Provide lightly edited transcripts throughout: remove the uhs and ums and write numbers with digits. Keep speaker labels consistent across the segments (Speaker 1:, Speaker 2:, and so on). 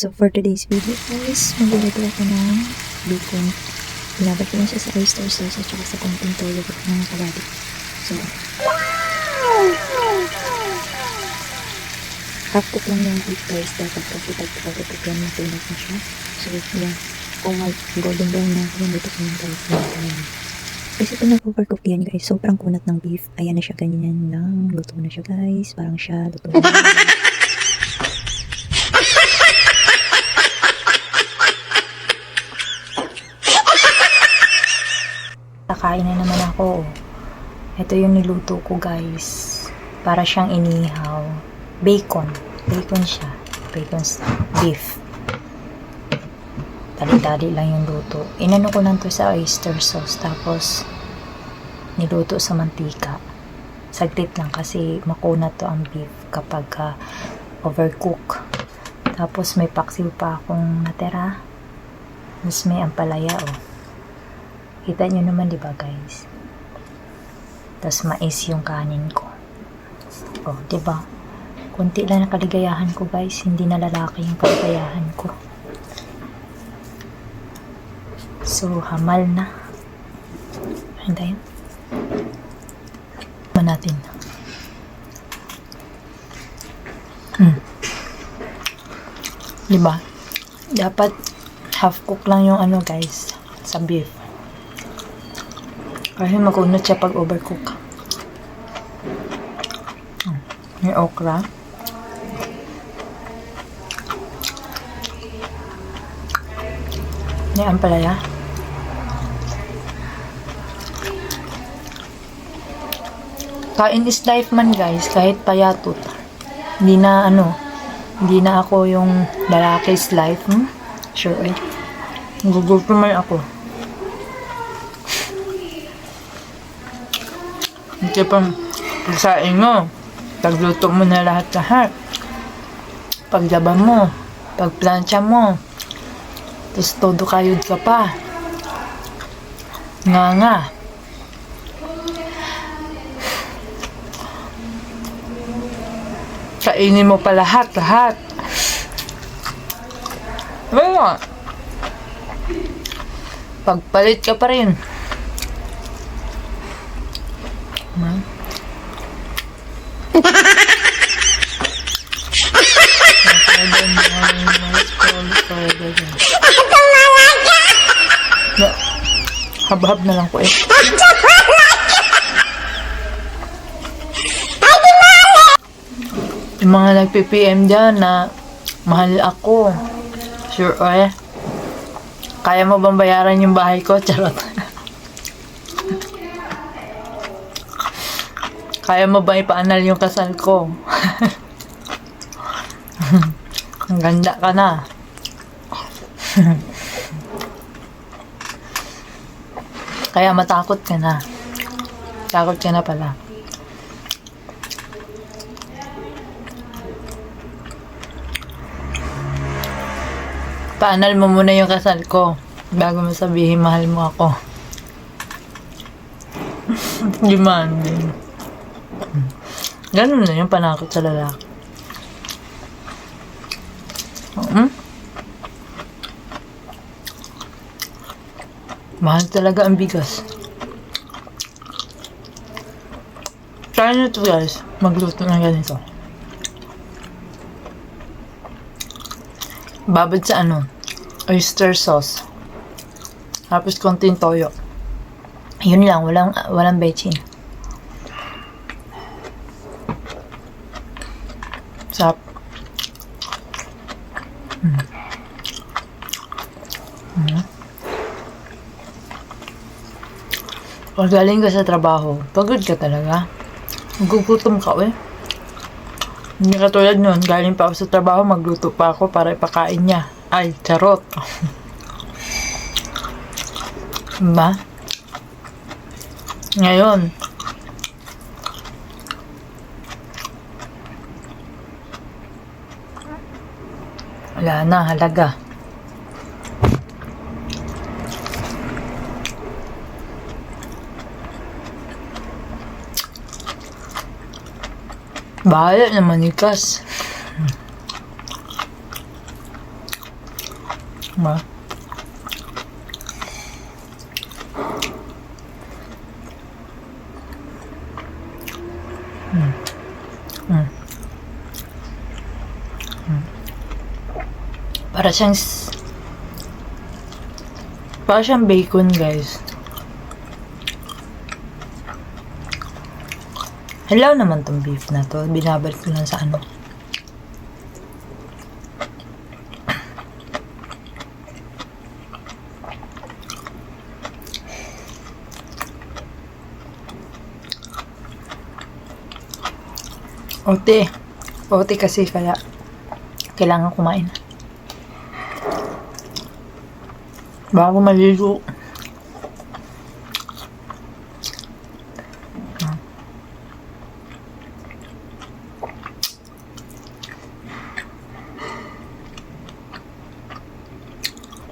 Speaker 1: So for today's video guys, magluluto ako ng bacon. Ilabad ko lang siya sa oyster sauce at saka sa konting toyo at mga kawali. So, half cook lang yung beef guys. Dapat kasi pagkakapag yan matinag na siya. So yan, kung golden brown na, yan dito ko yung guys. Kasi ito nag-overcook yan guys. Sobrang kunat ng beef. Ayan na siya, ganyan lang. Luto na siya guys. Parang siya, luto na. Kakain na naman ako. Ito yung niluto ko guys. Para siyang inihaw. Bacon. Bacon siya. Bacon's beef. Dali-dali lang yung luto. Inano ko lang to sa oyster sauce. Tapos niluto sa mantika. Saglit lang kasi makunat to ang beef kapag overcook. Tapos may paksiw pa akong natira. Tapos may ampalaya Kita nyo naman diba guys? Tapos mais yung kanin ko. Diba? Kunti lang na kaligayahan ko guys. Hindi na lalaki yung kaligayahan ko. So, hamal na. Hintayin. Natin. Diba? Dapat half cook lang yung guys sa beef. Kasi makunat siya pag overcook. May okra. May ampalaya. Kain is life man guys, kahit payatot. Hindi na hindi na ako yung lalaki's life. Sure Gugupo man ako. Hindi pang pagsain mo, pagluto mo na lahat-lahat. Paglaba mo, pagplansya mo, tapos todo kayod ka pa. Nga. Kainin mo pa lahat. Ano? Pagpalit ka pa rin. Habhab na lang ko Yung mga nagpi-PM dyan na mahal ako. Sure kaya mo bang bayaran yung bahay ko? Charot. Kaya mo ba ipaanal yung kasal ko? Ang ganda ka na. Kaya matakot ka na. Takot ka na pala. Paanal mo muna yung kasal ko bago mo sabihin mahal mo ako. Demanding. Ganun na yung panakot sa lalaki. Mahal talaga ang bigas. Try nyo to guys. Magluto ng ganito. Babad sa oyster sauce. Tapos konting toyo. Yun lang, walang bechin. Sarap. Pag galing ka sa trabaho, pagod ka talaga. Gugutom ka Hindi katulad nun, galing pa ako sa trabaho, magluto pa ako para ipakain niya. Ay, charot. Diba? Ngayon, wala na, halaga. Bahala na manikas. Ma. Mm. Mm. Mm. Para siyang bacon, guys. Hello naman tong beef na to. Binabalik ko lang sa ano. Ote. Ote kasi kaya kailangan kumain. Bago maliligo.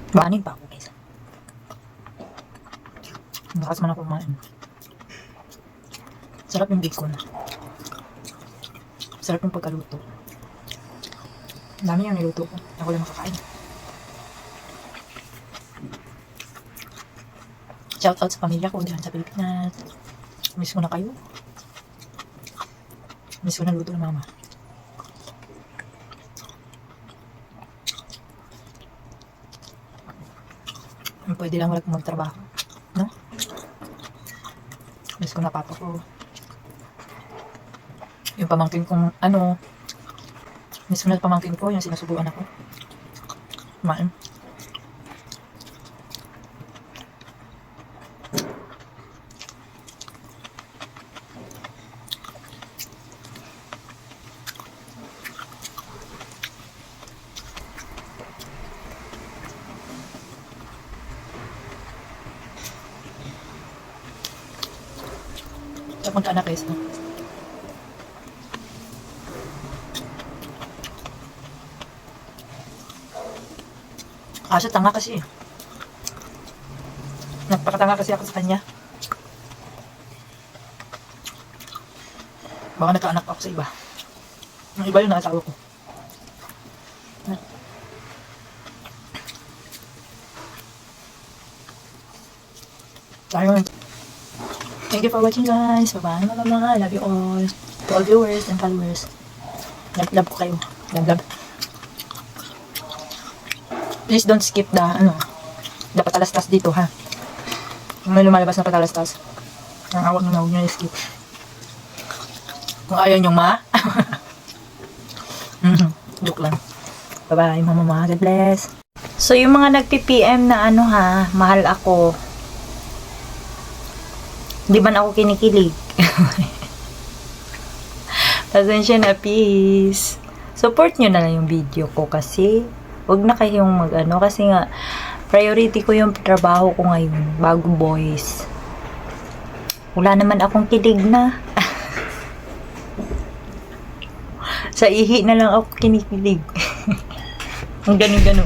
Speaker 1: Banin pa ako, guys. Bakas man ako kumain. Sarap yung bacon. Sarap yung pagkaluto. Dami yung niluto ko. Ako lang makakain. Shout out sa pamilya ko diyan sa Pilipinas. Miss ko na kayo. Miss ko na luto ng mama. Pwede lang wala kong magtrabaho. No? Miss ko na papa ko. Yung pamangkin kong miss ko na pamangkin ko, yung sinusubuan ako. Kumain. Sa magkaanak guys, no? Siya tanga kasi. Nagpakatanga kasi ako sa kanya. Baka nagkaanak pa ako sa iba. Yung iba yun ang asawa ko. Ayun. Thank you for watching, guys. Bye-bye, mga. Love you all. To all viewers and followers. Love ko kayo. Love. Please don't skip the patalastas dito, ha. Kung may lumalabas na patalastas, ang awak nyo na huwag nyo skip. Kung ayaw nyo joke lang. Bye-bye, mama. God bless. So, yung mga nagpi-PM na mahal ako. Di ba na ako kinikilig? Pasensya na, peace. Support nyo na lang yung video ko kasi wag na kayong kasi nga priority ko yung trabaho ko ngayon bago boys. Wala naman akong kilig na. Sa ihi na lang ako kinikilig. Ang ganun-ganun.